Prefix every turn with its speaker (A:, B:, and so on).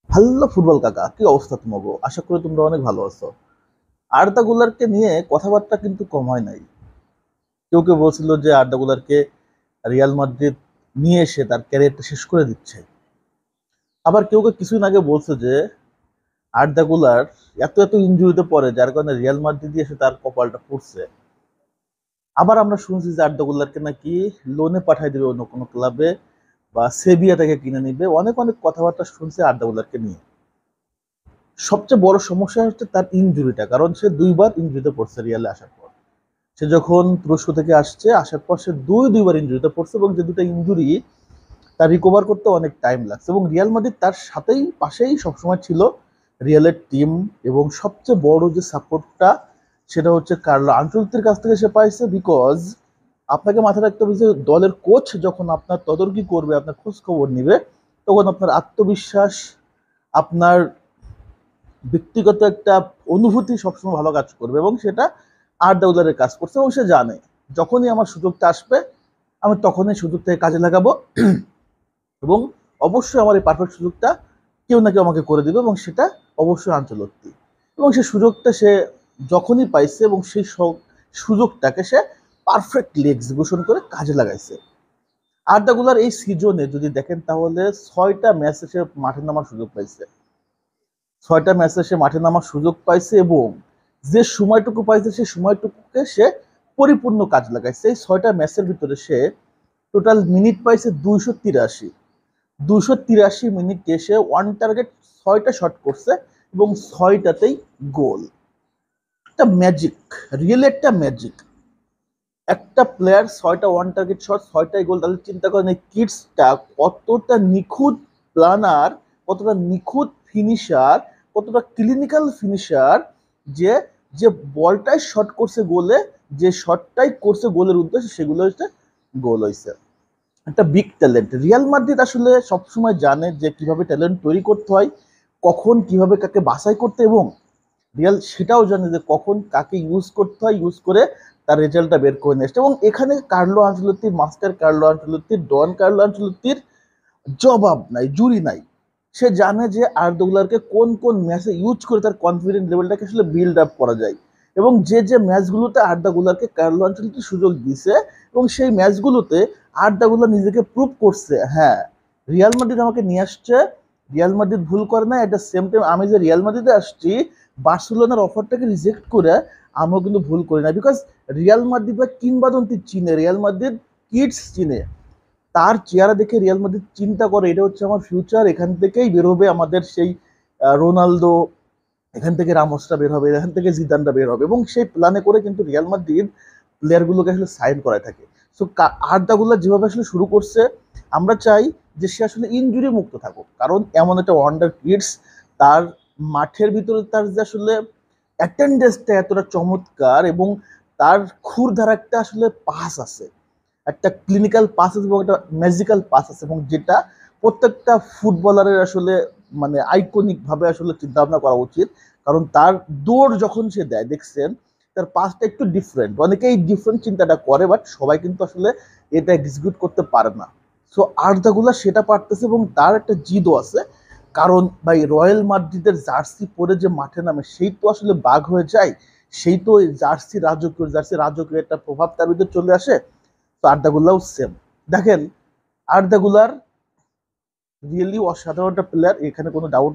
A: Hello football কাকা, কি অবস্থা তোমার? আশা করি তোমরা অনেক ভালো আছো। আর্দা গুলারকে নিয়ে কথাবার্তা কিন্তু কম হয় নাই। কেউ কেউ বলছিল যে আর্দা গুলারকে রিয়াল মাদ্রিদ নিয়ে এসে তার ক্যারিয়ারটা শেষ করে দিচ্ছে। আবার কেউ কেউ কিছুদিন আগে বলছে যে আর্দা গুলার এত এত ইনজুরিতে পড়ে যার কারণে রিয়াল মাদ্রিদ এসে তার কপালটা পড়ছে। আবার আমরা শুনছি যে আর্দা গুলারকে নাকি লোনে পাঠাই দিবে অন্য কোনো ক্লাবে, বা সেভিয়া থেকে কিনে নিবে। অনেক অনেক কথাবার্তা শুনছে আর্দা গুলারকে নিয়ে। সবচেয়ে বড় সমস্যা হচ্ছে তার ইনজুরিটা, কারণ সে দুইবার ইনজুরিতে পড়ছে রিয়ালে আসার পর। সে যখন তুরস্ক থেকে আসার পর সে দুইবার ইনজুরিতে পড়ছে, এবং যে দুটো ইনজুরি তার রিকভার করতে অনেক টাইম লাগছে। এবং রিয়াল মাদ্রিদ তার সাথেই পাশেই সবসময় ছিল, রিয়ালের টিম। এবং সবচেয়ে বড় যে সাপোর্টটা সেটা হচ্ছে কার্লো আনচেলত্তির কাছ থেকে সে পাইছে। বিকজ আপনাকে মাথায় রাখতে হবে যে দলের কোচ যখন আপনার তদারকি করবে, আপনার খোঁজ খবর নিবে, তখন আপনার আত্মবিশ্বাস, আপনার ব্যক্তিগত একটা অনুভূতি সবসময় ভালো কাজ করবে, এবং সেটা আর্দা গুলারের কাজ করছে। এবং সে জানে যখনই আমার সুযোগটা আসবে আমি তখনই সুযোগটাকে কাজে লাগাবো, এবং অবশ্যই আমার এই পারফেক্ট সুযোগটা কেউ না কেউ আমাকে করে দিবে, এবং সেটা অবশ্যই আঞ্চলত্তি। এবং সেই সুযোগটা সে যখনই পাইছে, এবং সেই সুযোগটাকে সে পারফেক্টলি এক্সিকিউশন করে কাজে লাগাইছে। আর্দা গুলার এই সিজনে যদি দেখেন তাহলে 6টা ম্যাচে সে মাঠে নামার সুযোগ পাইছে। 6টা ম্যাচে সে মাঠে নামার সুযোগ পাইছে, এবং যে সময়টুকু পাইছে সেই সময়টুকুকে সে পরিপূর্ণ কাজ লাগাইছে। এই 6টা ম্যাচের ভিতরে সে টোটাল মিনিট পাইছে 283। 283 মিনিটে সে ওয়ান টার্গেট 6টা শট করছে, এবং 6টাতেই গোল। একটা ম্যাজিক, রিয়েল একটা ম্যাজিক। একটা প্লেয়ার 6টা ওয়ান টার্গেট শট, 6টাই গোল, তাহলে চিন্তা করেন এই কিডসটা কতটা নিখুঁত প্ল্যানার, কতটা নিখুঁত ফিনিশার, কতটা ক্লিনিক্যাল ফিনিশার। যে যে বলটাই শট করছে গোলে, যে শটটাই করছে গোলের উদ্দেশ্যে, সেগুলো হচ্ছে গোল হয়েছে। একটা বিগ ট্যালেন্ট। রিয়াল মাদ্রিদ আসলে সবসময় জানে যে কিভাবে ট্যালেন্ট তৈরি করতে হয়, কখন কিভাবে কাকে বাছাই করতে, এবং রিয়াল সেটাও জানে যে কখন কাকে ইউজ করতে হয়, ইউজ করে তার রেজাল্টটা বের করে নিয়ে আসছে। এবং এখানে কার্লো আনচেলত্তির, মাস্টার কার্লো আনচেলত্তির, ডন কার্লো আনচেলত্তির জবাব নাই, জুরি নাই। সে জানে যে আর্দাগুলারকে কোন কোন ম্যাচে ইউজ করে তার কনফিডেন্ট লেভেলটাকে আসলে বিল্ড আপ করা যায়। এবং যে যে ম্যাচগুলোতে আর্দাগুলারকে কার্লো আনচেলত্তি সুযোগ দিছে, এবং সেই ম্যাচগুলোতে আর্দাগুলার নিজেকে প্রুভ করছে, হ্যাঁ রিয়াল মাদ্রিদ আমাকে নিয়ে আসছে, রিয়াল মাদ্রিদ ভুল করে না। এটা সেম টাইম আমি যে রিয়াল মাদ্রিদে আসছি, বার্সেলোনার অফারটাকে রিজেক্ট করে আমিও কিন্তু ভুল করি না। বিকজ রিয়াল মাদ্রিদ বা কিংবদন্তি চিনে, রিয়াল মাদ্রিদ কিডস চিনে। তার চেহারা দেখে রিয়াল মাদ্রিদ চিন্তা করে এটা হচ্ছে আমার ফিউচার, এখান থেকেই বের হবে আমাদের সেই রোনালদো, এখান থেকে রামোসটা বের হবে, এখান থেকে জিদানটা বের হবে, এবং সেই প্ল্যানে করে কিন্তু রিয়াল মাদ্রিদ প্লেয়ারগুলোকে আসলে সাইন করায় থাকে। সো আর্দাগুলা যেভাবে আসলে শুরু করছে, আমরা চাই যে সে আসলে ইনজুরি মুক্ত থাকুক, কারণ এমন একটা ওয়ান্ডার কিডস, তার মাঠের ভিতরে তার যে আসলে অ্যাটেন্ডেন্সটা এতটা চমৎকার, এবং তার ক্ষুরধার একটা আসলে পাস আছে, একটা ক্লিনিক্যাল পাস আছে, এবং একটা ম্যাজিক্যাল পাস আছে, এবং যেটা প্রত্যেকটা ফুটবলারের আসলে মানে আইকনিক ভাবে আসলে চিন্তা ভাবনা করা উচিত। কারণ তার দৌড় যখন সে দেয় দেখছেন, তার পাসটা একটু ডিফারেন্ট। অনেকেই ডিফারেন্ট চিন্তাটা করে, বাট সবাই কিন্তু আসলে এটা এক্সিকিউট করতে পারে না। সো আর্দাগুলা সেটা পারতেছে, এবং তার একটা জিদও আছে। কারণ ভাই রয়্যাল মাদ্রিদের জার্সি পরে যে মাঠে নামে, সেই তো আসলে বাঘ হয়ে যায়। সেই তো জার্সি রাজকীয় একটা প্রভাব তার ভিতরে চলে আসে। তো আর্দাগুলাও সেম। দেখেন আর্দাগুলার রিয়েলি অসাধারণ একটা প্লেয়ার, এখানে কোনো ডাউট